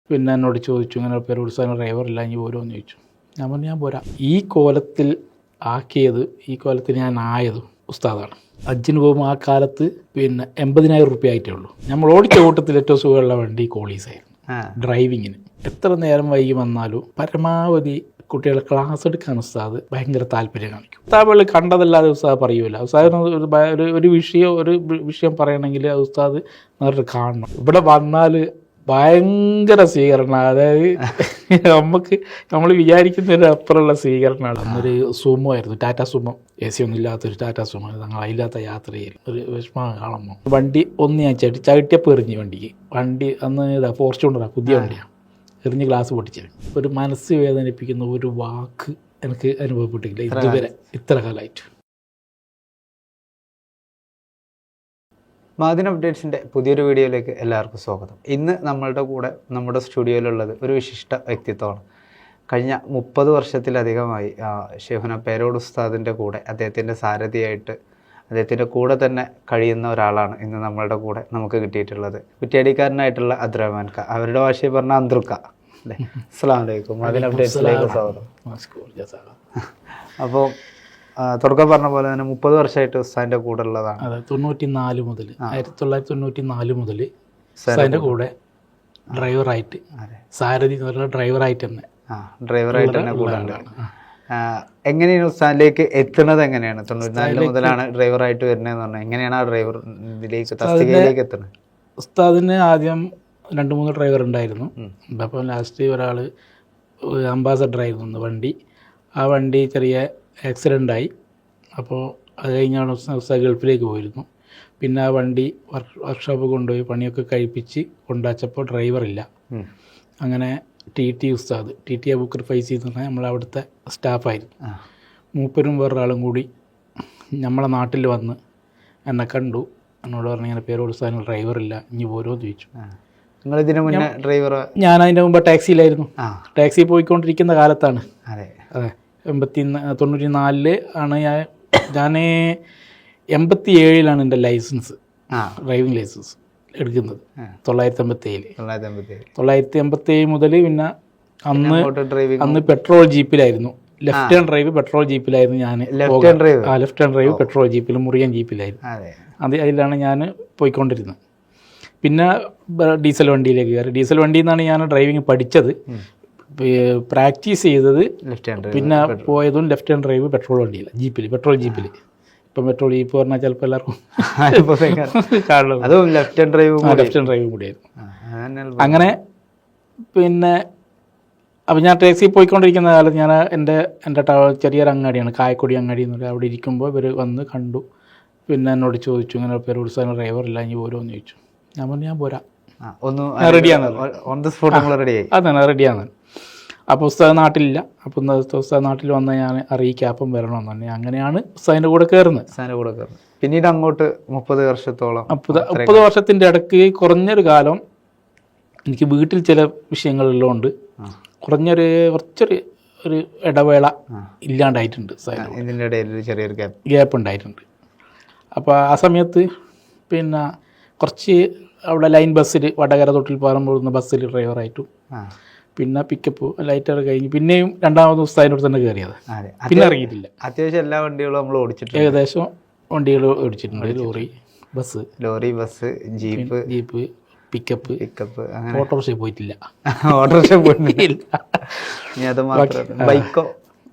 പിന്നെ എന്നോട് ചോദിച്ചു ഇങ്ങനെ പേരോട് ഉസ്താദിന് ഡ്രൈവറില്ല ഇനി പോരുമെന്ന് ചോദിച്ചു. ഞാൻ പറഞ്ഞു ഞാൻ പോരാ. ഈ കോലത്തിൽ ആക്കിയത്, ഈ കോലത്തിൽ ഞാൻ ആയത് ഉസ്താദാണ്. ഹജ്ജിന് പോകുമ്പോൾ ആ കാലത്ത് പിന്നെ 80,000 റുപ്യ ആയിട്ടേ ഉള്ളൂ. നമ്മൾ ഓടിച്ച ഓട്ടത്തിൽ ഏറ്റവും സുഖമുള്ള വണ്ടി കോളീസായിരുന്നു ഡ്രൈവിങ്ങിന്. എത്ര നേരം വൈകി വന്നാലും പരമാവധി കുട്ടികളെ ക്ലാസ് എടുക്കാൻ ഉസ്താദ് ഭയങ്കര താല്പര്യം കാണിക്കും. ഉസ്താദുകൾ കണ്ടതല്ലാതെ ഉസ്താദ് പറയൂല. ഉസ്താദിന് ഒരു വിഷയം പറയണമെങ്കിൽ ഉസ്താദ് നേരിട്ട് കാണണം. ഇവിടെ വന്നാൽ ഭയങ്കര സ്വീകരണം. അതായത് നമ്മൾ വിചാരിക്കുന്നതിന് അപ്പുറമുള്ള സ്വീകരണമാണ്. അന്നൊരു സുമോ ആയിരുന്നു, ടാറ്റ സുമോ. AC ഒന്നും ഇല്ലാത്തൊരു ടാറ്റ സുമോ. ഞങ്ങൾ അതില്ലാത്ത യാത്രയായിരുന്നു. ഒരു വിഷമം കാണുമ്പോൾ വണ്ടി ഒന്ന് ഞാൻ ചവിട്ടിയപ്പോൾ എറിഞ്ഞ് വണ്ടി അന്ന് ഫോർച്യൂണറാണ്, പുതിയ വണ്ടിയാണ്. എറിഞ്ഞ് ഗ്ലാസ് പൊട്ടിച്ചത്. ഒരു മനസ്സ് വേദനിപ്പിക്കുന്ന ഒരു വാക്ക് എനിക്ക് അനുഭവപ്പെട്ടില്ല ഇതുവരെ ഇത്ര കാലമായിട്ട്. മാദിൻ അപ്ഡേറ്റ്സിൻ്റെ പുതിയൊരു വീഡിയോയിലേക്ക് എല്ലാവർക്കും സ്വാഗതം. ഇന്ന് നമ്മളുടെ കൂടെ നമ്മുടെ സ്റ്റുഡിയോയിലുള്ളത് ഒരു വിശിഷ്ട വ്യക്തിത്വമാണ്. കഴിഞ്ഞ 30 വർഷത്തിലധികമായി ഷെയ്ഖുന പേരോട് ഉസ്താദിൻ്റെ കൂടെ അദ്ദേഹത്തിൻ്റെ സാരഥിയായിട്ട് അദ്ദേഹത്തിൻ്റെ കൂടെ തന്നെ കഴിയുന്ന ഒരാളാണ് ഇന്ന് നമ്മളുടെ കൂടെ നമുക്ക് കിട്ടിയിട്ടുള്ളത്. കുറ്റ്യാടിക്കാരനായിട്ടുള്ള അബ്ദുറഹ്മാൻ ക, അവരുടെ ഭാഷയിൽ പറഞ്ഞ അന്ത്രുക്ക അല്ലേ. അസ്സലാമു അലൈക്കും. മാദിൻ അപ്ഡേറ്റ്സിലേക്ക് സ്വാഗതം. അപ്പോൾ തുടക്കം പറഞ്ഞ പോലെ തന്നെ 30 വർഷമായിട്ട് ഉസ്താദിൻ്റെ കൂടെ ഉള്ളതാണ്. അതെ, 1994 മുതൽ ഉസ്താദിൻ്റെ കൂടെ ഡ്രൈവറായിട്ട്, സാരഥി എന്ന് പറഞ്ഞാൽ ഡ്രൈവറായിട്ട് തന്നെ കൂടെ ഉണ്ട്. എങ്ങനെയാണ് ഉസ്താദിലേക്ക് എത്തുന്നത്? എങ്ങനെയാണ് 94 മുതലാണ് ഡ്രൈവറായിട്ട് വരുന്നതെന്ന് പറഞ്ഞാൽ എങ്ങനെയാണ് ആ ഡ്രൈവർ ഇതിലേക്ക് തസ്തികയിലേക്ക് എത്തുന്നത്? ഉസ്താദിന് ആദ്യം 2-3 ഡ്രൈവർ ഉണ്ടായിരുന്നു. അപ്പം ലാസ്റ്റ് ഒരാൾ അംബാസഡർ ആയിരുന്നു വണ്ടി. ആ വണ്ടി ചെറിയ ആക്സിഡൻ്റായി. അപ്പോൾ അത് കഴിഞ്ഞാണ് ഉസ്താദ് ഗൾഫിലേക്ക് പോയിരുന്നു. പിന്നെ ആ വണ്ടി വർക്ക്ഷോപ്പ് കൊണ്ടുപോയി പണിയൊക്കെ കഴിപ്പിച്ച് കൊണ്ടുവച്ചപ്പോൾ ഡ്രൈവറില്ല. അങ്ങനെ TT ഉസ്താദ്, TT അബൂക്കർ ഫൈസി എന്ന് പറഞ്ഞാൽ നമ്മളവിടുത്തെ സ്റ്റാഫായിരുന്നു. മൂപ്പരും വേറൊരാളും കൂടി നമ്മളെ നാട്ടിൽ വന്ന് എന്നെ കണ്ടു. എന്നോട് പറഞ്ഞു ഇങ്ങനെ പേരോട് ഉസ്താദിന് ഡ്രൈവറില്ല ഇനി പോരുമെന്ന് ചോദിച്ചു. നിങ്ങളിതിനു മുന്നേ ഡ്രൈവർ? ഞാൻ അതിൻ്റെ മുമ്പ് ടാക്സിയിലായിരുന്നു. ടാക്സി പോയിക്കൊണ്ടിരിക്കുന്ന കാലത്താണ്. അതെ, 94 ആണ് ഞാൻ 87 എൻ്റെ ലൈസൻസ്, ഡ്രൈവിംഗ് ലൈസൻസ് എടുക്കുന്നത്. 987 മുതൽ പിന്നെ അന്ന് പെട്രോൾ ജീപ്പിലായിരുന്നു. ലെഫ്റ്റ് ഹാൻഡ് ഡ്രൈവ് പെട്രോൾ ജീപ്പിലായിരുന്നു ഞാൻ. ലെഫ്റ്റ് ഹാൻഡ് ഡ്രൈവ് പെട്രോൾ ജീപ്പിൽ, മുറിയൻ ജീപ്പിലായിരുന്നു. അതിലാണ് ഞാൻ പോയിക്കൊണ്ടിരുന്നത്. പിന്നെ ഡീസൽ വണ്ടിയിലേക്ക് കയറി. ഡീസൽ വണ്ടിയിൽ നിന്നാണ് ഞാൻ ഡ്രൈവിംഗ് പഠിച്ചത്, പ്രാക്ടീസ് ചെയ്തത്. പിന്നെ പോയതും ലെഫ്റ്റ് ഹാൻഡ് ഡ്രൈവ് പെട്രോൾ വണ്ടിയില്ല, പെട്രോൾ ജീപ്പിൽ. ഇപ്പം പെട്രോൾ ജീപ്പ് പറഞ്ഞാൽ ചിലപ്പോൾ എല്ലാവർക്കും ലെഫ്റ്റ് ഹാൻഡ് ഡ്രൈവും കൂടിയായിരുന്നു. അങ്ങനെ പിന്നെ അപ്പം ഞാൻ ടാക്സി പോയിക്കൊണ്ടിരിക്കുന്ന കാലത്ത് ഞാൻ എൻ്റെ ചെറിയൊരു അങ്ങാടിയാണ്, കായക്കൊടി അങ്ങാടി എന്ന് പറയുന്നത്. അവിടെ ഇരിക്കുമ്പോൾ ഇവർ വന്ന് കണ്ടു. പിന്നെ എന്നോട് ചോദിച്ചു ഇങ്ങനെ പേരോട് ഉസ്താദിന് ഡ്രൈവറില്ല ഇനി പോരുമെന്ന് ചോദിച്ചു. ഞാൻ പറഞ്ഞു ഞാൻ പോരാ, റെഡിയാണ്. അതാണ് റെഡിയാണ്. അപ്പോൾ ഉസ്താദ് നാട്ടിലില്ല. അപ്പം ഉസ്താദ് നാട്ടിൽ വന്ന് ഞാൻ അറിയിക്കാം, അപ്പം വരണമെന്ന് തന്നെ. അങ്ങനെയാണ് ഉസ്താദിൻ്റെ കൂടെ കയറുന്നത്. പിന്നീട് അങ്ങോട്ട് 30 വർഷത്തോളം 30 വർഷത്തിൻ്റെ ഇടയ്ക്ക് കുറഞ്ഞൊരു കാലം എനിക്ക് വീട്ടിൽ ചില വിഷയങ്ങളെല്ലാം ഉണ്ട്. കുറച്ചൊരു ഇടവേള ഇല്ലാണ്ടായിട്ടുണ്ട്. ഇതിൻ്റെ ഇടയിൽ ചെറിയൊരു ഗ്യാപ്പ് ഉണ്ടായിട്ടുണ്ട്. അപ്പോൾ ആ സമയത്ത് പിന്നെ കുറച്ച് അവിടെ ലൈൻ ബസ്സിൽ വടകര തൊട്ടിൽ പാലം പോകുന്ന ബസ്സിൽ ഡ്രൈവറായിട്ടും, പിന്നെ പിക്കപ്പ് ലൈറ്റർ കഴിഞ്ഞ് പിന്നെയും രണ്ടാമത് ഉസ്താദിൻ്റെ അടുത്ത് തന്നെ കയറിയത്. പിന്നെ ഇറങ്ങിയിട്ടില്ല. അത്യാവശ്യം എല്ലാ വണ്ടികളും നമ്മൾ ഓടിച്ചിട്ടുണ്ട്. ഏകദേശം വണ്ടികൾ ഓടിച്ചിട്ടുണ്ട്. Lorry, bus, jeep, pickup. Autorickshaw പോയിട്ടില്ല.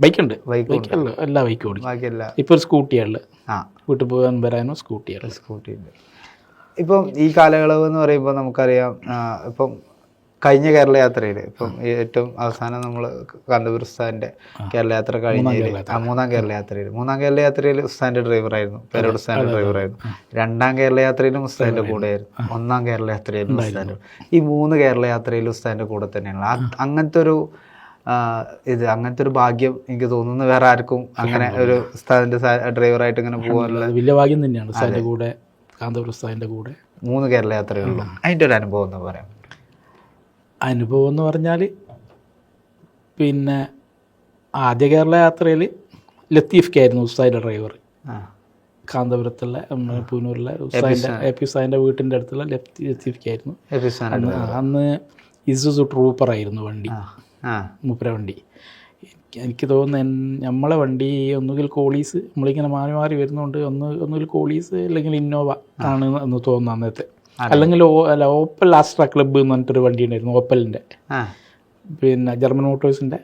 ബൈക്കുണ്ട്, എല്ലാ ബൈക്കും ഓടിക്കും. ഇപ്പോൾ ഒരു സ്കൂട്ടിയാണ് വീട്ടിൽ പോകാൻ വരാനോ സ്കൂട്ടി. ഇപ്പം ഈ കാലയളവ് എന്ന് പറയുമ്പോൾ നമുക്കറിയാം, ഇപ്പം കഴിഞ്ഞ കേരള യാത്രയിൽ ഇപ്പം ഏറ്റവും അവസാനം നമ്മൾ കാന്തപുരം ഉസ്താദിൻ്റെ കേരള യാത്ര കഴിഞ്ഞതിൽ മൂന്നാം കേരള യാത്രയിൽ ഉസ്താദിൻ്റെ ഡ്രൈവറായിരുന്നു, പേരോട് ഉസ്താദിൻ്റെ ഡ്രൈവറായിരുന്നു. 2ാം കേരള യാത്രയിലും ഉസ്താദിൻ്റെ കൂടെയായിരുന്നു. 1ാം കേരള യാത്രയിലും ഉസ്താദിൻ്റെ. ഈ 3 കേരള യാത്രയിലും ഉസ്താദിൻ്റെ കൂടെ തന്നെയാണ്. അങ്ങനത്തെ ഒരു ഭാഗ്യം എനിക്ക് തോന്നുന്നു വേറെ ആർക്കും അങ്ങനെ ഒരു ഉസ്താദിൻ്റെ ഡ്രൈവറായിട്ട് ഇങ്ങനെ പോകാനുള്ള വലിയ ഭാഗ്യം തന്നെയാണ്. ഉസ്താദിൻ്റെ കൂടെ, കാന്തപുരം ഉസ്താദിൻ്റെ കൂടെ 3 കേരള യാത്രകളിലും. അതിൻ്റെ ഒരു അനുഭവം എന്ന് പറയാം. അനുഭവം എന്ന് പറഞ്ഞാൽ പിന്നെ ആദ്യ കേരള യാത്രയിൽ ലത്തീഫ്ക്കായിരുന്നു ഉസ്താദിൻ്റെ ഡ്രൈവർ. കാന്തപുരത്തുള്ള പൂനൂരിലെ ഉസ്താദിൻ്റെ AP ഉസ്താദിൻ്റെ വീട്ടിൻ്റെ അടുത്തുള്ള ലത്തീഫ്ക്കായിരുന്നു. അന്ന് ഇസുസു ട്രൂപ്പറായിരുന്നു വണ്ടി, ആ മൂപ്പര വണ്ടി. എനിക്ക് തോന്നുന്നു നമ്മളെ വണ്ടി ഒന്നുകിൽ കോളീസ്, നമ്മളിങ്ങനെ മാറി മാറി വരുന്നതുകൊണ്ട് ഒന്നുകിൽ കോളീസ് അല്ലെങ്കിൽ ഇന്നോവ ആണ് എന്ന് തോന്നുന്നു അന്നത്തെ. അല്ലെങ്കിൽ ഓപ്പൽ ആസ്ട്ര ക്ലബ്ബ് എന്ന് പറഞ്ഞിട്ടൊരു വണ്ടി ഉണ്ടായിരുന്നു, ഓപ്പലിൻ്റെ, പിന്നെ ജർമ്മൻ മോട്ടോഴ്സിൻ്റെ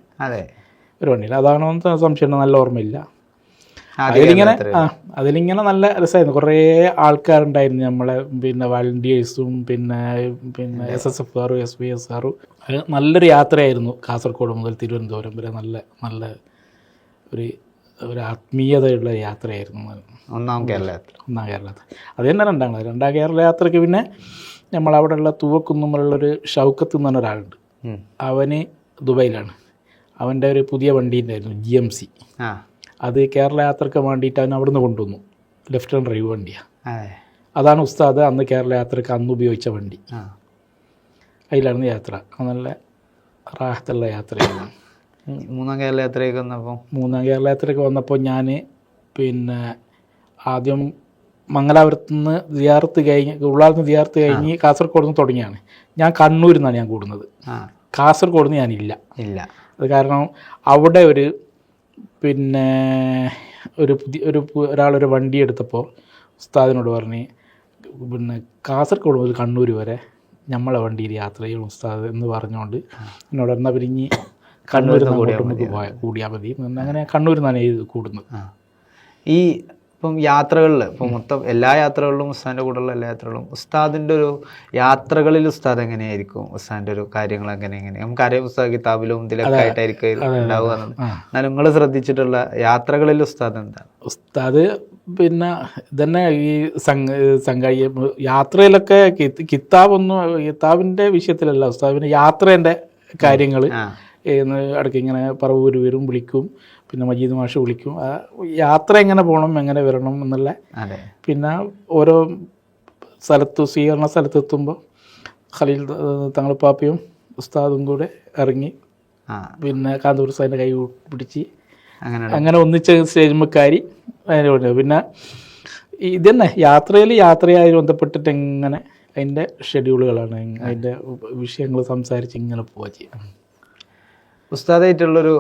ഒരു വണ്ടിയില്ല. അതാണോ എന്ന് സംശയമുണ്ട്, നല്ല ഓർമ്മയില്ല. അതിലിങ്ങനെ നല്ല രസമായിരുന്നു. കുറേ ആൾക്കാരുണ്ടായിരുന്നു നമ്മളെ, പിന്നെ വാളണ്ടിയേഴ്സും പിന്നെ SSFകാരും SVSകാരും. നല്ലൊരു യാത്രയായിരുന്നു കാസർഗോഡ് മുതൽ തിരുവനന്തപുരം വരെ. നല്ല ഒരു ആത്മീയതയുള്ള യാത്രയായിരുന്നു ഒന്നാം കേരള യാത്ര. അത് തന്നെ രണ്ടാം കേരള യാത്രയ്ക്ക് പിന്നെ നമ്മളവിടെയുള്ള തൂവക്കുന്നുമുള്ളൊരു ഷൗക്കത്ത് എന്ന് പറഞ്ഞ ഒരാളുണ്ട്. അവന് ദുബൈയിലാണ്. അവൻ്റെ ഒരു പുതിയ വണ്ടി ഉണ്ടായിരുന്നു, GMC. അത് കേരള യാത്രയ്ക്ക് വേണ്ടിയിട്ട് അവൻ അവിടെ നിന്ന് കൊണ്ടുവന്നു. ലെഫ്റ്റ് ഹാൻഡ് ഡ്രൈവ് വണ്ടിയാണ്. അതാണ് ഉസ്താദ് അന്ന് കേരള യാത്രയ്ക്ക് അന്ന് ഉപയോഗിച്ച വണ്ടി. അതിലായിരുന്നു യാത്ര. നല്ല റാഹത്തുള്ള യാത്രയായിരുന്നു. മൂന്നാം കേരള യാത്രയ്ക്ക് വന്നപ്പോൾ ഞാൻ പിന്നെ ആദ്യം മംഗലാപുരത്ത് നിന്ന് ദിയാറത്ത് കഴിഞ്ഞ്, ഉള്ളാർന്ന് ദിയാറത്ത് കഴിഞ്ഞ് കാസർഗോഡ് നിന്ന് തുടങ്ങിയാണ്. ഞാൻ കണ്ണൂരിൽ നിന്നാണ് ഞാൻ കൂടുന്നത്. കാസർഗോഡ് നിന്ന് ഞാനില്ല. അത് കാരണം അവിടെ പിന്നെ ഒരാളൊരു വണ്ടി എടുത്തപ്പോൾ ഉസ്താദിനോട് പറഞ്ഞ്, പിന്നെ കാസർഗോഡ് മുതൽ കണ്ണൂർ വരെ നമ്മളെ വണ്ടിയിൽ യാത്ര ചെയ്യണം ഉസ്താദ് എന്ന് പറഞ്ഞുകൊണ്ട് എന്നോട് എന്നാൽ പിരിഞ്ഞ് കണ്ണൂരിൽ നിന്ന് കൂടിയാൽ മതി. അങ്ങനെ കണ്ണൂരിൽ നിന്നാണ് കൂടുന്നത്. ഈ ഇപ്പം യാത്രകളിൽ ഇപ്പം മൊത്തം എല്ലാ യാത്രകളിലും ഉസ്താദിൻ്റെ കൂടെയുള്ള എല്ലാ യാത്രകളും ഉസ്താദിൻ്റെ ഒരു യാത്രകളിൽ ഉസ്താദ് എങ്ങനെയായിരിക്കും, ഉസ്താദിൻ്റെ ഒരു കാര്യങ്ങൾ എങ്ങനെ നമുക്കറിയാം ഉസ്താദ് കിതാബിലും ഇതിലൊക്കെ ആയിട്ടായിരിക്കും ഉണ്ടാവുക. എന്നാലും നിങ്ങൾ ശ്രദ്ധിച്ചിട്ടുള്ള യാത്രകളിൽ ഉസ്താദ് എന്താണ്? ഉസ്താദ് പിന്നെ ഇതന്നെ ഈ യാത്രയിലൊക്കെ കിതാബിൻ്റെ വിഷയത്തിലല്ല, ഉസ്താദിൻ്റെ യാത്രേൻ്റെ കാര്യങ്ങൾ ഇടയ്ക്ക് ഇങ്ങനെ പറവൂര് വരും, വിളിക്കും. പിന്നെ മജീദ് മാഷ് വിളിക്കും. യാത്ര എങ്ങനെ പോകണം, എങ്ങനെ വരണം എന്നുള്ള. പിന്നെ ഓരോ സ്വീകരണ സ്ഥലത്തെത്തുമ്പോൾ ഖലീൽ തങ്ങളുപ്പാപ്പയും ഉസ്താദും കൂടെ ഇറങ്ങി പിന്നെ കാന്തപുര ഉസ്താദിൻ്റെ കൈ പിടിച്ച് അങ്ങനെ ഒന്നിച്ച് സ്റ്റേജിമക്കാരി. പിന്നെ ഇതന്നെ യാത്രയായി ബന്ധപ്പെട്ടിട്ട് എങ്ങനെ അതിൻ്റെ ഷെഡ്യൂളുകളാണ്, അതിൻ്റെ വിഷയങ്ങൾ സംസാരിച്ച് ഇങ്ങനെ പോവുക ചെയ്യാം. ഉസ്താദായിട്ടുള്ളൊരു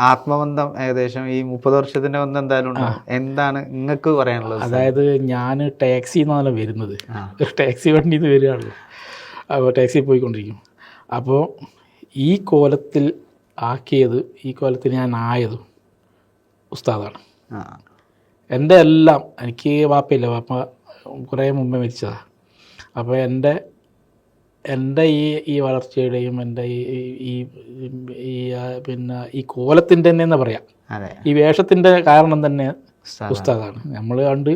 ആത്മബന്ധം ഏകദേശം ഈ 30 വർഷത്തിൻ്റെ ബന്ധം എന്തായാലും ഉണ്ടാവും. എന്താണ് നിങ്ങൾക്ക് പറയാനുള്ളത്? അതായത് ഞാൻ ടാക്സി എന്നാണ് വരുന്നത്, ടാക്സി വണ്ടിയിൽ നിന്ന് വരികയാണല്ലോ. അപ്പോൾ ടാക്സി പോയിക്കൊണ്ടിരിക്കും. അപ്പോൾ ഈ കോലത്തിൽ ഞാൻ ആയതും ഉസ്താദാണ്. എൻ്റെ എല്ലാം, എനിക്ക് വാപ്പയില്ല, വാപ്പ കുറേ മുമ്പേ മരിച്ചതാണ്. അപ്പോൾ എൻ്റെ ഈ വളർച്ചയുടെയും എൻ്റെ പിന്നെ ഈ കോലത്തിൻ്റെ തന്നെ എന്ന് പറയാം, ഈ വേഷത്തിൻ്റെ കാരണം തന്നെ ഉസ്താദാണ്. നമ്മൾ കണ്ട്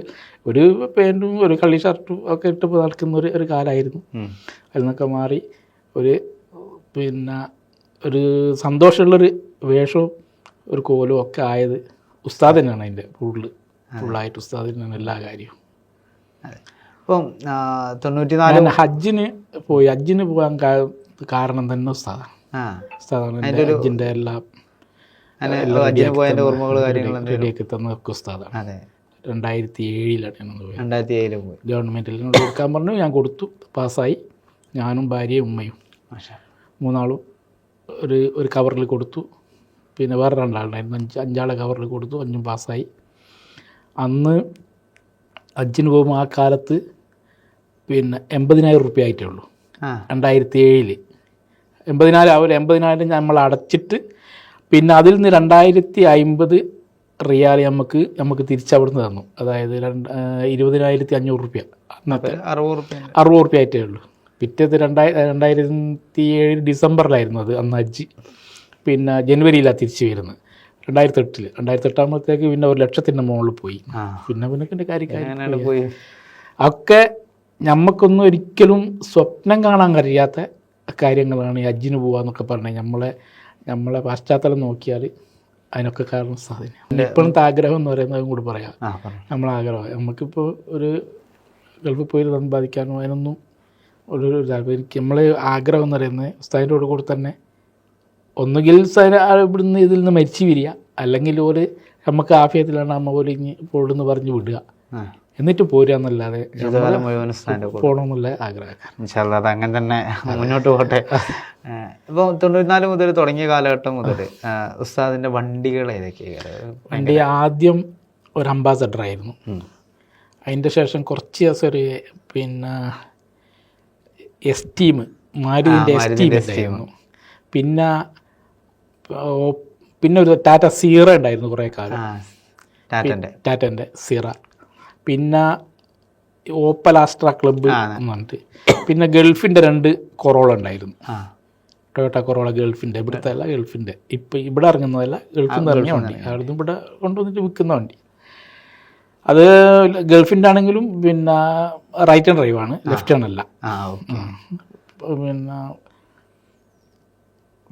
ഒരു പാൻറ്റും ഒരു കളി ഷർട്ടും ഒക്കെ ഇട്ട് നടക്കുന്ന ഒരു കാലമായിരുന്നു. അതിൽ നിന്നൊക്കെ മാറി പിന്നെ ഒരു സന്തോഷമുള്ളൊരു വേഷവും ഒരു കോലും ഒക്കെ ആയത് ഉസ്താദ് തന്നെയാണ്. അതിൻ്റെ ഫുള്ളായിട്ട് ഉസ്താദ് തന്നെയാണ് എല്ലാ കാര്യവും. ഇപ്പം 94 ഹജ്ജിന് പോകാൻ കാരണം തന്നെ ഉസ്താദാണ്. ഹജ്ജിൻ്റെ എല്ലാം റെഡിയാക്കി തന്നതൊക്കെ ഉസ്താദാണ്. 2007 പോയി. ഗവൺമെൻറ്റിൽ കൊടുക്കാൻ പറഞ്ഞു, ഞാൻ കൊടുത്തു, പാസ്സായി. ഞാനും ഭാര്യയും ഉമ്മയും 3 ഒരു കവറിൽ കൊടുത്തു. പിന്നെ വേറെ 2 ആളുണ്ടായിരുന്നു, 5 കവറിൽ കൊടുത്തു, 5 പാസ്സായി. അന്ന് ഹജ്ജിന് പോകുമ്പോൾ ആ കാലത്ത് പിന്നെ 80,000 റുപ്യ ആയിട്ടേ ഉള്ളൂ. 2007 80,000 നമ്മൾ അടച്ചിട്ട് പിന്നെ അതിൽ നിന്ന് 2050 റിയാൽ നമുക്ക് തിരിച്ചവിടുന്ന് തന്നു. അതായത് 20,500 റുപ്യ, അന്നത്തെ 60 റുപ്യ ആയിട്ടേ ഉള്ളൂ. പിറ്റേത് 2007 ഡിസംബറിലായിരുന്നു അത് അന്ന് ഹജ്ജ്. പിന്നെ ജനുവരിയിലാണ് തിരിച്ച് വരുന്നത്. 2008 ആകുമ്പോഴത്തേക്ക് പിന്നെ 1,00,000 മുകളിൽ പോയി. പിന്നെ കാര്യം പോയി. ഒക്കെ നമുക്കൊന്നും ഒരിക്കലും സ്വപ്നം കാണാൻ കഴിയാത്ത കാര്യങ്ങളാണ് ഈ ഹജ്ജിന് പോകാന്നൊക്കെ പറഞ്ഞാൽ. നമ്മളെ പശ്ചാത്തലം നോക്കിയാൽ അതിനൊക്കെ കാരണം സാധനം. ഇപ്പോഴത്തെ ആഗ്രഹം എന്ന് പറയുന്നതും കൂടി പറയാം. നമ്മളെ ആഗ്രഹം നമുക്കിപ്പോൾ ഒരു ഗൾഫിൽ പോയി സമ്പാദിക്കാനോ അതിനൊന്നും എനിക്ക് നമ്മളെ ആഗ്രഹം എന്ന് പറയുന്നത് ഉസ്താദിൻ്റെ കൂടെ തന്നെ ഒന്നുകിൽ ഇവിടുന്ന് ഇതിൽ നിന്ന് മരിച്ചു വരിക, അല്ലെങ്കിൽ നമുക്ക് ആഫിയത്തിലാണ് അമ്മ പോലെ പോലെന്ന് പറഞ്ഞ് വിടുക എന്നിട്ട് പോരുകയെന്നല്ലാതെ ജീവിതകാലം മുഴുവൻ ഉസ്താദിൻ്റെ കൂടെ പോകണമെന്നുള്ള ആഗ്രഹം. ഇൻഷാ അല്ലാ അത് അങ്ങനെ തന്നെ മുന്നോട്ട് പോട്ടെ. ഇപ്പോൾ 94 മുതൽ തുടങ്ങിയ കാലഘട്ടം മുതൽ ഉസ്താദിൻ്റെ വണ്ടികൾ ഏതൊക്കെയാണ്? വണ്ടി ആദ്യം ഒരു അംബാസഡർ ആയിരുന്നു. അതിൻ്റെ ശേഷം കുറച്ച് ദിവസം ഒരു പിന്നെ എസ്റ്റീം, മാരുതിൻ്റെ എസ്റ്റീം ഉണ്ടായിരുന്നു. പിന്നെ പിന്നെ ഒരു ടാറ്റ സീറ ഉണ്ടായിരുന്നു കുറേ കാലം, ടാറ്റൻ്റെ സീറ. പിന്നെ ഓപ്പൽ ആസ്ട്ര ക്ലബ്ബ് എന്ന് പറഞ്ഞിട്ട്. പിന്നെ ഗൾഫിൻ്റെ 2 കൊറോള ഉണ്ടായിരുന്നു, ടൊയോട്ട കൊറോള ഗൾഫിൻ്റെ. ഇവിടുത്തെ അല്ല, ഗൾഫിൻ്റെ. ഇപ്പം ഇവിടെ ഇറങ്ങുന്നതല്ല, ഗൾഫിൽ നിന്ന് ഇറങ്ങിയ വണ്ടി, അവിടുന്ന് ഇവിടെ കൊണ്ടുവന്നിട്ട് വിൽക്കുന്ന വണ്ടി. അത് ഗൾഫിൻ്റെ ആണെങ്കിലും പിന്നെ റൈറ്റ് ആൻഡ് ഡ്രൈവ് ആണ്, ലെഫ്റ്റ് ഹാൻഡ് അല്ല.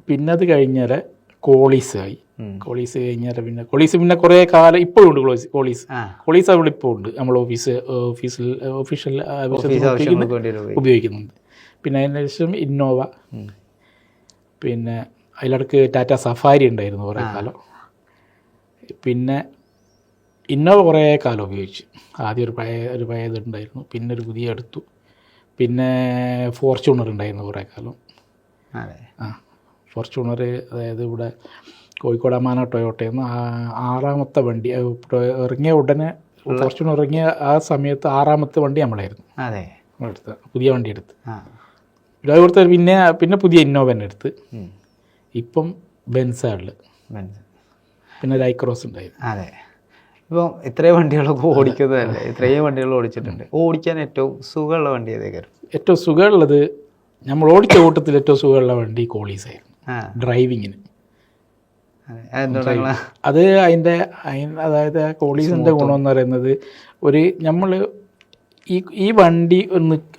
പിന്നെ അത് കഴിഞ്ഞാൽ കോളീസ് ആയി. കോളീസ് കഴിഞ്ഞാൽ പിന്നെ കുറേ കാലം ഇപ്പോഴും ഉണ്ട് കോളീസ് അവിടെ ഇപ്പോൾ ഉണ്ട്, നമ്മൾ ഒഫീഷ്യൽ ഉപയോഗിക്കുന്നുണ്ട്. പിന്നെ അതിന് ശേഷം ഇന്നോവ, പിന്നെ അതിലിടക്ക് ടാറ്റ സഫാരി ഉണ്ടായിരുന്നു കുറേ കാലം. പിന്നെ ഇന്നോവ കുറേ കാലം ഉപയോഗിച്ചു. ആദ്യം ഒരു പഴയതുണ്ടായിരുന്നു, പിന്നെ ഒരു പുതിയ എടുത്തു. പിന്നെ ഫോർച്യൂണർ ഉണ്ടായിരുന്നു കുറേ കാലം. ഫോർച്യൂണർ, അതായത് ഇവിടെ കോഴിക്കോട് അമാന ടൊയോട്ടയിൽ നിന്ന് 6ാമത്തെ വണ്ടി ഇറങ്ങിയ ഉടനെ, ഫോർച്യൂണർ ഇറങ്ങിയ ആ സമയത്ത് 6ാമത്തെ വണ്ടി നമ്മളായിരുന്നു എടുത്ത്, പുതിയ വണ്ടി എടുത്ത്. ഇവിടുത്തെ പിന്നെ പുതിയ ഇന്നോവ തന്നെ എടുത്ത്. ഇപ്പം ബെൻസാളിൽ, പിന്നെ ഒരു ഐക്രോസ് ഉണ്ടായിരുന്നു. അതെ. ഇപ്പം ഇത്രയും വണ്ടികളൊക്കെ ഓടിക്കുന്നതല്ലേ, ഇത്രയും വണ്ടികൾ ഓടിച്ചിട്ടുണ്ട്. ഓടിക്കാൻ ഏറ്റവും സുഖമുള്ള വണ്ടി ഏതൊക്കെയാണ്? ഏറ്റവും സുഖമുള്ളത്, നമ്മൾ ഓടിച്ച കൂട്ടത്തിൽ ഏറ്റവും സുഖമുള്ള വണ്ടി കോളീസായിരുന്നു ഡ്രൈവിങ്ങിന്. അത് അതായത് കോളീസിൻ്റെ ഗുണമെന്ന് പറയുന്നത്, നമ്മൾ ഈ വണ്ടി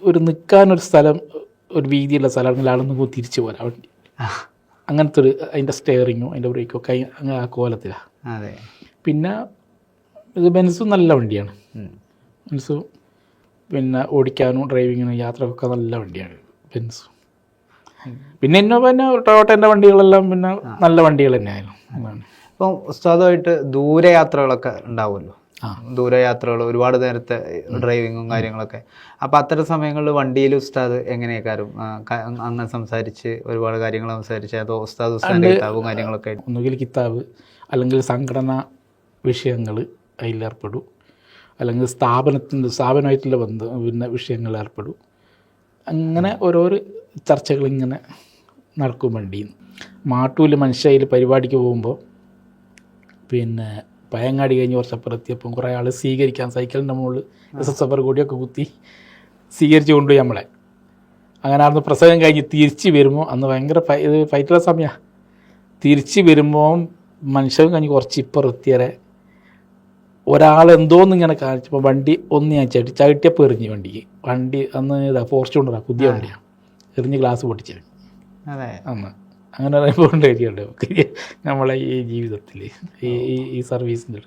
ഒരു നിൽക്കാനൊരു സ്ഥലം, ഒരു വീതിയുള്ള സ്ഥലമാണെങ്കിൽ ആളൊന്നും തിരിച്ചു പോരാ വണ്ടി. അങ്ങനത്തെ അതിൻ്റെ സ്റ്റെയറിങ്ങും അതിൻ്റെ ബ്രേക്കും ഒക്കെ ആ കോലത്തിലാണ്. പിന്നെ ഇത് ബെൻസും നല്ല വണ്ടിയാണ്. ബെൻസും പിന്നെ ഓടിക്കാനും ഡ്രൈവിങ്ങിനും യാത്രക്കൊക്കെ നല്ല വണ്ടിയാണ് ബെൻസും. പിന്നെ ഇന്നോവ, ടൊയോട്ടേൻ്റെ വണ്ടികളെല്ലാം പിന്നെ നല്ല വണ്ടികൾ തന്നെയായിരുന്നു. ഇപ്പം ഉസ്താദുമായിട്ട് ദൂരയാത്രകളൊക്കെ ഉണ്ടാവുമല്ലോ, ദൂരയാത്രകൾ, ഒരുപാട് നേരത്തെ ഡ്രൈവിങ്ങും കാര്യങ്ങളൊക്കെ. അപ്പോൾ അത്തരം സമയങ്ങളിൽ വണ്ടിയിൽ ഉസ്താദ് എങ്ങനെയൊക്കെയാരും അങ്ങനെ സംസാരിച്ച് ഒരുപാട് കാര്യങ്ങൾ സംസാരിച്ച്, അതോ ഉസ്താദിൻ്റെ കിതാബും കാര്യങ്ങളൊക്കെ? ഒന്നുകിൽ കിതാബ്, അല്ലെങ്കിൽ സംഘടനാ വിഷയങ്ങൾ അതിലേർപ്പെടും, അല്ലെങ്കിൽ സ്ഥാപനമായിട്ടുള്ള പിന്നെ വിഷയങ്ങളിൽ ഏർപ്പെടും. അങ്ങനെ ഓരോരോ ചർച്ചകൾ ഇങ്ങനെ നടക്കും വണ്ടിയിൽ. മാട്ടൂൽ മനുഷ്യയിൽ പരിപാടിക്ക് പോകുമ്പോൾ പിന്നെ പയങ്ങാടി കഴിഞ്ഞ് കുറച്ചപ്പുറത്തിയപ്പം കുറേ ആൾ സ്വീകരിക്കാൻ സൈക്കിളിൻ്റെ മുകളിൽ SSFR കൊടിയൊക്കെ കുത്തി സ്വീകരിച്ച് കൊണ്ടുപോയി നമ്മളെ. അങ്ങനെ അവിടുന്ന് പ്രസംഗം കഴിഞ്ഞ് തിരിച്ച് വരുമ്പോൾ, അന്ന് ഭയങ്കര ഫൈറ്റുള്ള സമയമാണ്, തിരിച്ച് വരുമ്പോൾ മനുഷ്യൻ കഴിഞ്ഞ് കുറച്ച് ഇപ്പുറത്തിയരെ ഒരാൾ എന്തോന്ന് ഇങ്ങനെ കാണിച്ചപ്പോൾ വണ്ടി ഒന്ന് ഞാൻ ചവിട്ടിയപ്പോൾ എറിഞ്ഞ് വണ്ടി അന്ന് ഫോർച്യൂണറാണ്, പുതിയ വണ്ടിയാണ്, എറിഞ്ഞ് ഗ്ലാസ് പൊട്ടിച്ചു അന്ന്. അങ്ങനെ അനുഭവം കാര്യമുണ്ട് നമ്മളെ ഈ ജീവിതത്തിൽ, ഈ സർവീസിൻ്റെ.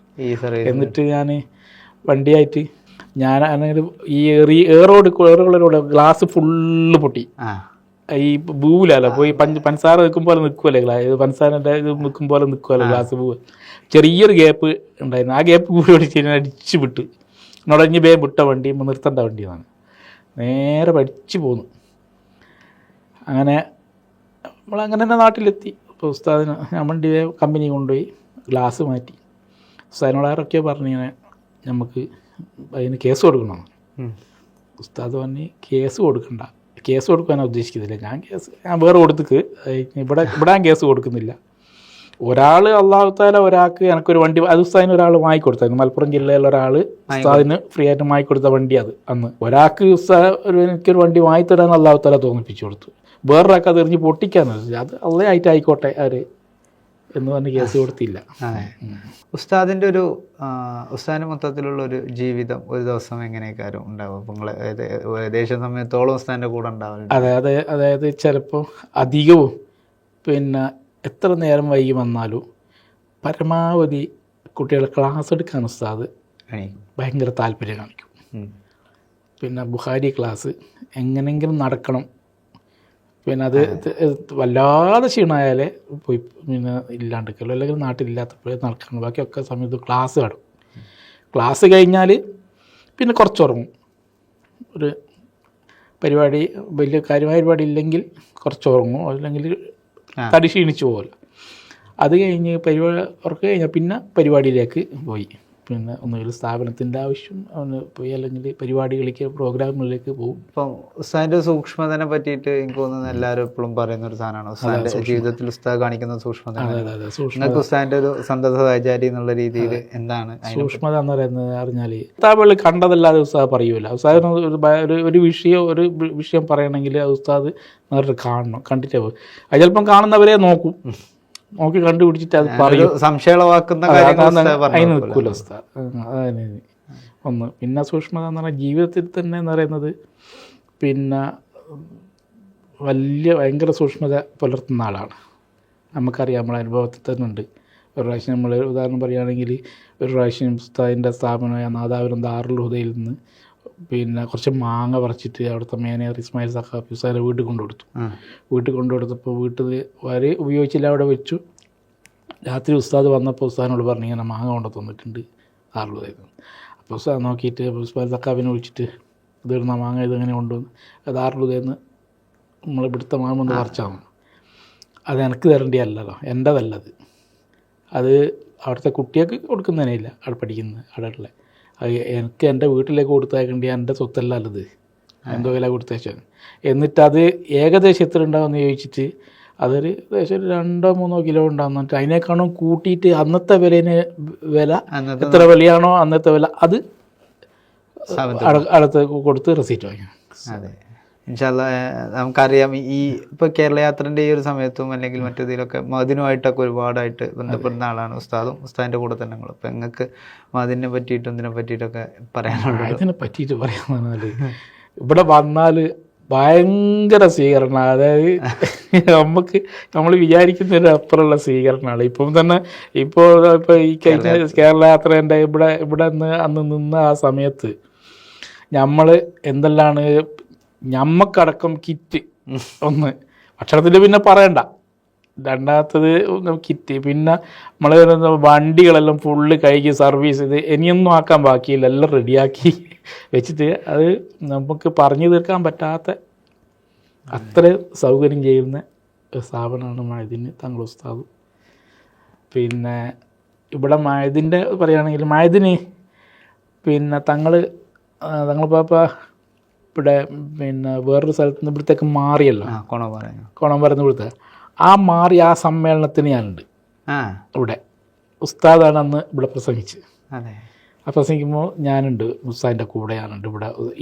എന്നിട്ട് ഞാൻ വണ്ടിയായിട്ട് അങ്ങനെ ഈ ഏറുകളുടെ ഗ്ലാസ് ഫുള്ള് പൊട്ടി. ഈ പൂവിലല്ലോ പോയി പഞ്ചസാര നിൽക്കും പോലെ നിൽക്കുമല്ലേ, പഞ്ചസാരൻ്റെ ഇത് നിൽക്കും പോലെ നിൽക്കുമല്ലോ ഗ്ലാസ് പൂവ്. ചെറിയൊരു ഗ്യാപ്പ് ഉണ്ടായിരുന്നു, ആ ഗ്യാപ്പ് പൂവ് ഓടിച്ച് അടിച്ച് വിട്ട് നുടഞ്ഞ് വേഗം വിട്ട വണ്ടി, നിർത്തേണ്ട വണ്ടിയാണ്, നേരെ പഠിച്ചു പോന്നു. അങ്ങനെ നമ്മളങ്ങനെ തന്നെ നാട്ടിലെത്തി. അപ്പോൾ ഉസ്താദിന് ഞാൻ വണ്ടി കമ്പനി കൊണ്ടുപോയി ഗ്ലാസ് മാറ്റി. ഉസ്താദിനോട് ആരൊക്കെയോ പറഞ്ഞിങ്ങനെ നമുക്ക് അതിന് കേസ് കൊടുക്കണം. ഉസ്താദ് പറഞ്ഞ് കേസ് കൊടുക്കണ്ട, കേസ് കൊടുക്കാനാണ് ഉദ്ദേശിക്കുന്നില്ല. ഞാൻ വേറെ കൊടുത്തേക്ക്, ഇവിടെ ഞാൻ കേസ് കൊടുക്കുന്നില്ല. ഒരാൾ അള്ളാഹു താല ഒരാൾക്ക് എനിക്കൊരു വണ്ടി, അത് ഉസ്താദിന് ഒരാൾ വാങ്ങിക്കൊടുത്തായിരുന്നു, മലപ്പുറം ജില്ലയിലുള്ള ഒരാൾ ഉസ്താദിന് ഫ്രീ ആയിട്ട് വാങ്ങിക്കൊടുത്ത വണ്ടി. അത് അന്ന് ഒരാൾക്ക് എനിക്കൊരു വണ്ടി വാങ്ങിത്തരാൻ അള്ളാഹു താല തോന്നിപ്പിച്ചു കൊടുത്തു. വേറൊരാൾക്ക് അത് എറിഞ്ഞ് പൊട്ടിക്കാന്ന് വെച്ചാൽ അത് അള്ളയായിട്ട് ആയിക്കോട്ടെ ആര് എന്ന് പറഞ്ഞ് കേസ് കൊടുത്തില്ല. ഉസ്താദിൻ്റെ ഉസ്താദിൻ്റെ മൊത്തത്തിലുള്ള ഒരു ജീവിതം ഒരു ദിവസം എങ്ങനെയൊക്കെയാരും ഉണ്ടാവും? അപ്പോൾ നിങ്ങൾ ഏകദേശം സമയത്തോളം ഉസ്താദിൻ്റെ കൂടെ ഉണ്ടാവും? അതായത് ചിലപ്പോൾ അധികവും പിന്നെ എത്ര നേരം വൈകി വന്നാലും പരമാവധി കുട്ടികളെ ക്ലാസ് എടുക്കാൻ ഉസ്താദ് ഭയങ്കര താല്പര്യം കാണിക്കും. പിന്നെ ബുഖാരി ക്ലാസ് എങ്ങനെയെങ്കിലും നടക്കണം. പിന്നെ അത് വല്ലാതെ ക്ഷീണമായാലേ പോയി പിന്നെ ഇല്ലാണ്ടിരിക്കുള്ളൂ, അല്ലെങ്കിൽ നാട്ടിലില്ലാത്തപ്പോഴേ നടക്കണം. ബാക്കിയൊക്കെ സമയത്ത് ക്ലാസ് കാണും. ക്ലാസ് കഴിഞ്ഞാൽ പിന്നെ കുറച്ചുറങ്ങും. ഒരു പരിപാടി വലിയ കാര്യമായ പരിപാടി ഇല്ലെങ്കിൽ കുറച്ചുറങ്ങും, അല്ലെങ്കിൽ തടി ക്ഷീണിച്ചു പോകുമല്ലോ. അത് കഴിഞ്ഞ് ഉറക്കം കഴിഞ്ഞാൽ പിന്നെ പരിപാടിയിലേക്ക് പോയി. പിന്നെ ഒന്നുകിൽ സ്ഥാപനത്തിൻ്റെ ആവശ്യം അവന് പോയി, അല്ലെങ്കിൽ പരിപാടികളിലേക്ക് പ്രോഗ്രാമുകളിലേക്ക് പോകും. ഇപ്പം ഉസ്താദിൻ്റെ സൂക്ഷ്മതനെ പറ്റിയിട്ട് എനിക്ക് തോന്നുന്നത് എല്ലാവരും എപ്പോഴും പറയുന്ന ഒരു സാധനമാണ് ഉസ്താദിൻ്റെ ജീവിതത്തിൽ ഉസ്താദ് കാണിക്കുന്ന സൂക്ഷ്മത. നിങ്ങൾക്ക് ഉസ്താദിൻ്റെ ഒരു സന്തത സഹചാരി എന്നുള്ള രീതിയിൽ എന്താണ് സൂക്ഷ്മത എന്ന് പറയുന്നത്? അറിഞ്ഞാൽ ഉസ്താദുകൾ കണ്ടതല്ലാതെ ഉസ്താദ് പറയൂല. ഉസ്താദിന് ഒരു വിഷയം പറയണമെങ്കിൽ ഉസ്താദ് നേരിട്ട് കാണണം, കണ്ടിട്ടേ പോകും. അത് ചിലപ്പം കാണുന്നവരെ നോക്കി കണ്ടുപിടിച്ചിട്ട് അത് പറയും. സംശയമാക്കുന്ന അതിന് നിൽക്കൂല ഉസ്താദ്. അതന്നെ ഒന്ന്. പിന്നെ സൂക്ഷ്മത എന്ന് പറഞ്ഞാൽ ജീവിതത്തിൽ തന്നെ എന്ന് പറയുന്നത് പിന്നെ ഭയങ്കര സൂക്ഷ്മത പുലർത്തുന്ന ആളാണ്. നമുക്കറിയാം, നമ്മളെ അനുഭവത്തിൽ തന്നെ ഉണ്ട്. ഒരു പ്രാവശ്യം നമ്മൾ ഉദാഹരണം പറയുകയാണെങ്കിൽ, ഒരു പ്രാവശ്യം ഉസ്താദിൻ്റെ സ്ഥാപനമായ നാദാപുരം ദാറുൽ ഹുദയിൽ നിന്ന് പിന്നെ കുറച്ച് മാങ്ങ പറിച്ചിട്ട് അവിടുത്തെ മേനേജർ ഇസ്മായിൽ സഖാഫി ഉസ്താദിനെ വീട്ടിൽ കൊണ്ടുകൊടുത്തപ്പോൾ വീട്ടിൽ വരെ ഉപയോഗിച്ചില്ല, അവിടെ വെച്ചു. രാത്രി ഉസ്താദ് വന്നപ്പോൾ ഉസ്താദിനോട് പറഞ്ഞു, ഇങ്ങനെ മാങ്ങ കൊണ്ട് തന്നിട്ടുണ്ട് ദാറുൽ ഹുദയിൽ നിന്ന്. അപ്പോൾ ഉസ്താദ് നോക്കിയിട്ട് ഇസ്മായിൽ സഖാഫിനെ വിളിച്ചിട്ട്, ഇതിടുന്ന മാങ്ങ ഇതെങ്ങനെ കൊണ്ടുവന്ന്, ദാറുൽ ഹുദയിൽ നിന്ന് നമ്മൾ ഇവിടുത്തെ മാങ്ങ ഒന്ന് പറിച്ചാണ്, അത് എനിക്ക് തരേണ്ടിയല്ലല്ലോ, എൻ്റെതല്ലത്, അത് അവിടുത്തെ കുട്ടികൾക്ക് കൊടുക്കുന്നതിനില്ല, അവിടെ പഠിക്കുന്നത് അവിടെ. അത് എനിക്ക് എൻ്റെ വീട്ടിലേക്ക് കൊടുത്തേക്കേണ്ടി എൻ്റെ സ്വത്തല്ല അല്ലത്, എന്തോ വില കൊടുത്തേച്ചാൽ. എന്നിട്ടത് ഏകദേശം എത്ര ഉണ്ടാവുമെന്ന് ചോദിച്ചിട്ട് അതൊരു ഏകദേശം ഒരു 2-3 കിലോ ഉണ്ടാകുന്നിട്ട് അതിനേക്കാളും കൂട്ടിയിട്ട് അന്നത്തെ വില എത്ര വിലയാണോ അന്നത്തെ വില അത് അടുത്ത് കൊടുത്ത് റെസീറ്റ് വാങ്ങി. അതെ, ഇൻഷാല്ലാ. നമുക്കറിയാം, ഈ ഇപ്പോൾ കേരള യാത്രൻ്റെ ഈ ഒരു സമയത്തും അല്ലെങ്കിൽ മറ്റേതിലൊക്കെ മദിനുമായിട്ടൊക്കെ ഒരുപാടായിട്ട് ബന്ധപ്പെടുന്ന ആളാണ് ഉസ്താദും, ഉസ്താദിൻ്റെ കൂടെ തന്നെ നിങ്ങൾ. അപ്പം നിങ്ങൾക്ക് മദിനെ പറ്റിയിട്ടും ഇതിനെ പറ്റിയിട്ടൊക്കെ പറയാനുള്ളത്? ഇതിനെ പറ്റിയിട്ട് പറയാമെന്ന് പറഞ്ഞാൽ ഇവിടെ വന്നാൽ ഭയങ്കര സ്വീകരണം. അതായത് നമ്മൾ വിചാരിക്കുന്നതിന് അപ്പുറമുള്ള സ്വീകരണമാണ്. ഇപ്പം തന്നെ ഇപ്പോൾ ഈ കഴിഞ്ഞ കേരള യാത്രേൻ്റെ ഇവിടെ അന്ന് നിന്ന ആ സമയത്ത് നമ്മൾ എന്തെല്ലാണ് ഞമ്മക്കടക്കം കിറ്റ് ഒന്ന്, ഭക്ഷണത്തിൻ്റെ പിന്നെ പറയണ്ട, രണ്ടാമത്തത് കിറ്റ്, പിന്നെ നമ്മൾ വണ്ടികളെല്ലാം ഫുള്ള് കൈക്ക് സർവീസ് ചെയ്ത് ഇനിയൊന്നും ആക്കാൻ ബാക്കിയില്ല, എല്ലാം റെഡിയാക്കി വെച്ചിട്ട് അത് നമുക്ക് പറഞ്ഞു തീർക്കാൻ പറ്റാത്ത അത്ര സൗകര്യം ചെയ്യുന്ന സ്ഥാപനമാണ് മഅദിന് തങ്ങൾ ഉസ്താദ്. പിന്നെ ഇവിടെ മഅദിൻ്റെ പറയുകയാണെങ്കിൽ മഅദിന് പിന്നെ തങ്ങളിപ്പോൾ ഇവിടെ പിന്നെ വേറൊരു സ്ഥലത്ത് നിന്ന് ഇവിടത്തേക്ക് മാറിയല്ലോ, കോണംപറന്ന് ഇവിടുത്തെ ആ സമ്മേളനത്തിന് ഞാനുണ്ട് ഇവിടെ. ഉസ്താദാണ് അന്ന് ഇവിടെ പ്രസംഗിച്ച്. ആ പ്രസംഗിക്കുമ്പോൾ ഞാനുണ്ട്, ഉസ്താദിൻ്റെ കൂടെ ഞാനുണ്ട്.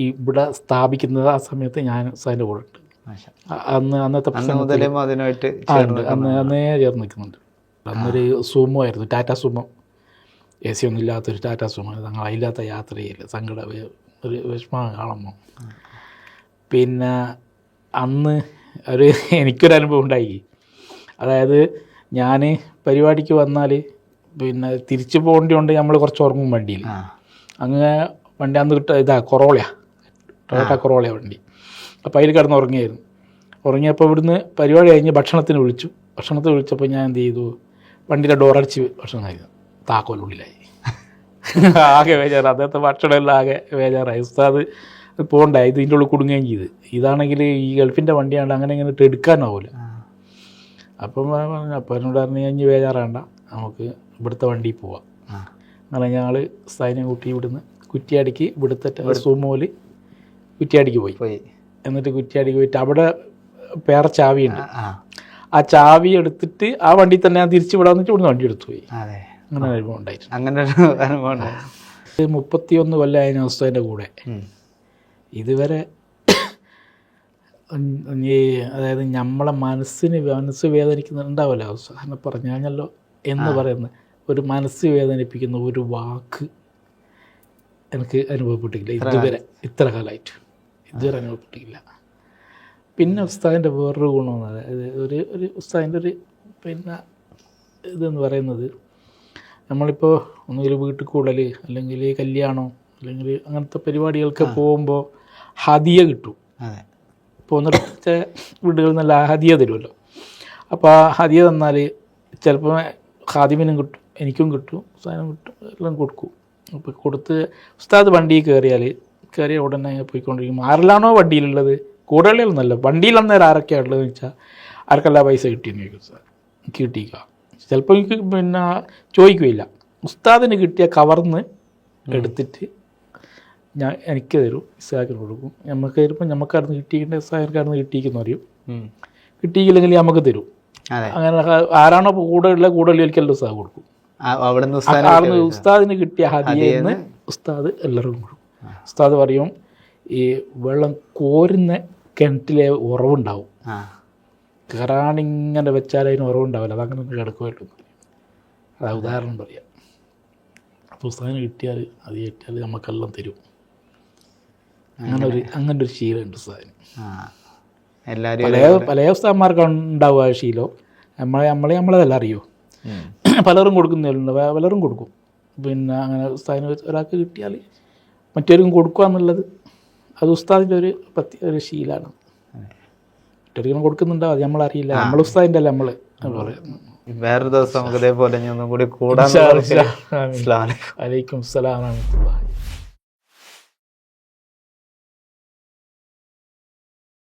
ഇവിടെ സ്ഥാപിക്കുന്നത് ആ സമയത്ത് ഞാൻ ഉസ്താദിൻ്റെ കൂടെ ഉണ്ട്. അന്നത്തെ അന്നേ ചേർന്ന് നിൽക്കുന്നുണ്ട്. അന്നൊരു സൂമോ ആയിരുന്നു, ടാറ്റ സൂമോ, AC ഒന്നും ഇല്ലാത്തൊരു ടാറ്റ സൂമോ. ഞങ്ങൾ അതില്ലാത്ത യാത്രയില്ല, സങ്കടം, ഒരു വിഷമം കാണുമ്പോൾ. പിന്നെ അന്ന് എനിക്കൊരു അനുഭവം ഉണ്ടായി. അതായത് ഞാൻ പരിപാടിക്ക് വന്നാൽ പിന്നെ തിരിച്ചു പോകേണ്ടതുകൊണ്ട് നമ്മൾ കുറച്ച് ഉറങ്ങും വണ്ടിയിൽ. അങ്ങനെ വണ്ടി അന്ന് കൊറോളയാണ്, ടൊയോട്ട കൊറോള വണ്ടി. അപ്പോൾ അതിൽ കിടന്ന് ഉറങ്ങിയപ്പോൾ ഇവിടുന്ന് പരിപാടി കഴിഞ്ഞ് ഭക്ഷണത്തിന് വിളിച്ചപ്പോൾ ഞാൻ എന്ത് ചെയ്തു, വണ്ടിയുടെ ഡോറടിച്ച് ഭക്ഷണം കഴിക്കുന്നു, താക്കോലുള്ളിലായി. ആകെ വേജാറ്, അദ്ദേഹത്തെ ഭക്ഷണമെല്ലാം ആകെ വേജാറായി. ഉസ്താദ് പോകണ്ട, ഇതിൻ്റെ ഉള്ളിൽ കുടുങ്ങുകയും ചെയ്ത്. ഇതാണെങ്കിൽ ഈ ഗൾഫിൻ്റെ വണ്ടിയാണ്ട് അങ്ങനെ ഇങ്ങനെ എടുക്കാനാവില്ല. അപ്പം എന്നോട് പറഞ്ഞു, കഴിഞ്ഞ് വേജാറാണ്ട, നമുക്ക് ഇവിടുത്തെ വണ്ടിയിൽ പോവാം. അങ്ങനെ ഞങ്ങൾ ഉസ്താദിനെ കൂട്ടി ഇവിടുന്ന് കുറ്റിയാടിക്ക് ഇവിടുത്തെ സൂമോയിൽ കുറ്റിയാടിക്ക് പോയി. എന്നിട്ട് കുറ്റിയാടിക്ക് പോയിട്ട് അവിടെ വേറെ ചാവിയുണ്ട്, ആ ചാവി എടുത്തിട്ട് ആ വണ്ടി തന്നെ ഞാൻ തിരിച്ചു വിടാൻ വെച്ചിട്ട് ഇവിടുന്ന് വണ്ടി എടുത്തു പോയി. അങ്ങനെ അനുഭവം ഉണ്ടായിട്ടുണ്ട്. അങ്ങനെ അനുഭവം 31 കൊല്ലം ഉസ്താദിൻ്റെ കൂടെ. ഇതുവരെ അതായത് നമ്മളെ മനസ്സ് വേദനിക്കുന്നുണ്ടാവില്ല, ഉസ്താദിനെ പറഞ്ഞാലോ എന്ന് പറയുന്ന ഒരു മനസ്സ് വേദനിപ്പിക്കുന്ന ഒരു വാക്ക് എനിക്ക് അനുഭവപ്പെട്ടിട്ടില്ല ഇത്ര കാലമായിട്ട് ഇതുവരെ അനുഭവപ്പെട്ടിട്ടില്ല. പിന്നെ ഉസ്താദിൻ്റെ വേറൊരു ഗുണമെന്ന് അതായത് ഒരു ഉസ്താദിൻ്റെ ഒരു പിന്നെ ഇതെന്ന് പറയുന്നത്, നമ്മളിപ്പോൾ ഒന്നുകിൽ വീട്ടിൽ കൂടൽ അല്ലെങ്കിൽ കല്യാണം അല്ലെങ്കിൽ അങ്ങനത്തെ പരിപാടികൾക്ക് പോകുമ്പോൾ ഹദിയ കിട്ടും. പോകുന്നിടത്തെ വീടുകളിൽ നല്ല ഹദിയ തരുമല്ലോ. അപ്പോൾ ആ ഹദിയ തന്നാൽ ചിലപ്പോൾ ഖാദിമിനും കിട്ടും, എനിക്കും കിട്ടും, ഉസ്താദിനും കിട്ടും, എല്ലാം കൊടുക്കും. അപ്പോൾ കൊടുത്ത് ഉസ്താദ് വണ്ടിയിൽ കയറിയ ഉടനെ പോയിക്കൊണ്ടിരിക്കും. ആരെല്ലാണോ വണ്ടിയിലുള്ളത്, കൂടുതലൊന്നുമല്ല, വണ്ടിയിൽ അന്നേരം ആരൊക്കെയാണ് ഉള്ളതെന്ന് വെച്ചാൽ ആർക്കെല്ലാം പൈസ കിട്ടിയെന്ന് ചോദിക്കും. ഉസ്താദ് എനിക്ക് കിട്ടിയില്ല, ചിലപ്പോൾ എനിക്ക് പിന്നെ ചോദിക്കുകയില്ല. ഉസ്താദിന് കിട്ടിയ കവർന്ന് എടുത്തിട്ട് എനിക്ക് തരും, ഇസ്ഹാക്കിന് കൊടുക്കും. നമുക്ക് തരുമ്പോൾ നമുക്കായിരുന്നു കിട്ടിയിട്ടുണ്ട്, ഇസ്ഹാക്കിനായിരുന്നു കിട്ടിയിരിക്കുന്നു അറിയും. കിട്ടിയില്ലെങ്കിൽ നമുക്ക് തരും. അങ്ങനെ ആരാണോ കൂടുതൽ ഉസ്താദ് കൊടുക്കും. അവിടുന്ന് ഉസ്താദിന് കിട്ടിയ ഹദിയെന്ന് ഉസ്താദ് എല്ലാവർക്കും കൊടുക്കും. ഉസ്താദ് പറയും ഈ വെള്ളം കോരുന്ന കിണറ്റിലെ ഉറവുണ്ടാവും, കറാണിങ്ങനെ വെച്ചാൽ അതിന് ഉറവുണ്ടാവില്ല, അതങ്ങനെ കിടക്കുമായിട്ടും പറയും. അതാ ഉദാഹരണം പറയാം. അപ്പോൾ ഉസ്താദിന് കിട്ടിയാൽ നമുക്കെല്ലാം തരും. അങ്ങനെ ഒരു ശീലമുണ്ട് ഉസ്താദിന്. പല ഉസ്താദന്മാർക്ക് ഉണ്ടാവുക ആ ശീലം. നമ്മളതെല്ലാം അറിയോ, പലരും കൊടുക്കുന്നുണ്ട്, പലരും കൊടുക്കും. പിന്നെ അങ്ങനെ ഉസ്താദിന് ഒരാൾക്ക് കിട്ടിയാൽ മറ്റൊരുക്കും കൊടുക്കുക എന്നുള്ളത് അത് ഉസ്താദിൻ്റെ ഒരു ശീലമാണ്. മറ്റൊരിക്കും കൊടുക്കുന്നുണ്ടാവും, അത് നമ്മളറിയില്ല. നമ്മൾ ഉസ്താദിൻ്റെ അല്ല നമ്മൾ പറയുന്നത്. വേറൊരു ദിവസം നമുക്ക് ഇതേപോലെ ഒന്നും കൂടി കൂടാൻ. വലൈക്കും അസ്സലാം.